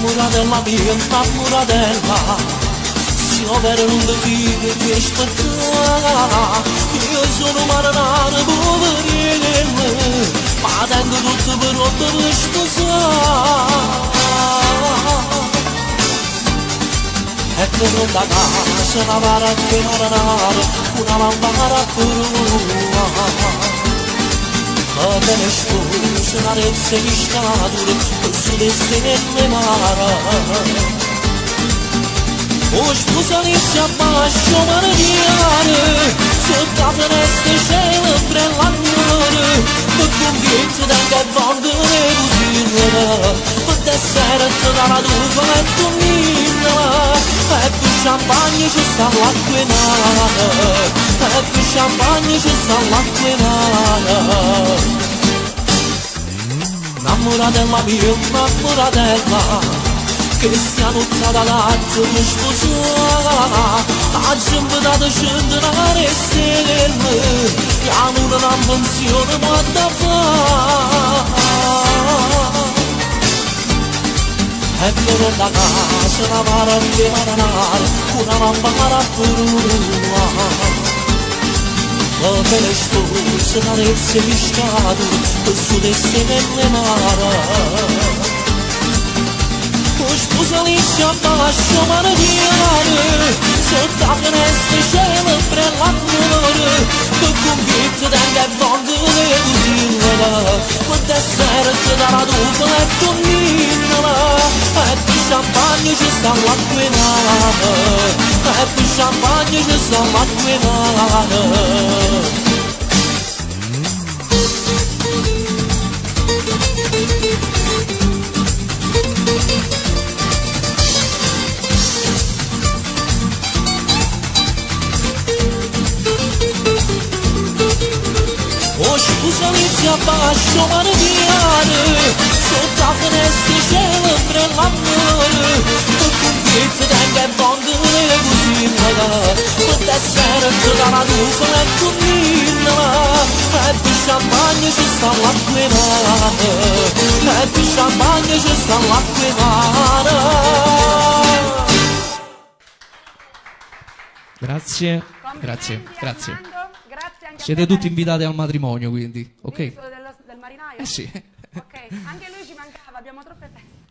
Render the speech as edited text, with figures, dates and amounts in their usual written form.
Namoradella mia, namoradella, se houver de vida que espantar, io sono marinaro poverino, ma tengo tutto pronto per sposare. Ecco pronta casa, una vara che marinare, una mampara pure. Ma te ne sposo, una rezza di scatole, col sud-est nelle mare. O sposa inizia a bacio maridiare, sotto la finestra c'è l'ombrell'amore, per convinto da che voglio le cosine, per desserto dalla tua e dormire, e più champagne ci sta l'acqua in mare, e più champagne ci sta l'acqua in mare. Namoradella mia, namoradella, che sia nottata d'altro per sposare, oggi invitato scendere a restare, chiamo una pensione ma da fare. Ecco la casa, una vara che marinare, una mampara pure. Ma te ne sposo, una rezza di scatole, col sud-est nelle mare. O sposa inizia a bacio maridiare, sotto la finestra c'è l'ombrell'amore, per convinto da che voglio le cosine, per desserto dalla tua e dormire, e più champagne ci sta l'acqua in mare, e più champagne ci sta l'acqua in mare. Scusa inizia a bacio maridiare, sotto la finestra c'è l'ombrell'amore, per convinto da che voglio le cosine, per desserto dalla tua e dormire, e più champagne ci sta l'acqua in mare, e più champagne ci sta l'acqua in mare. Grazie, grazie, grazie. Grazie anche Siete a te, tutti invitati al matrimonio, quindi, ok? del marinaio? Eh sì. Ok, anche lui ci mancava, abbiamo troppe feste.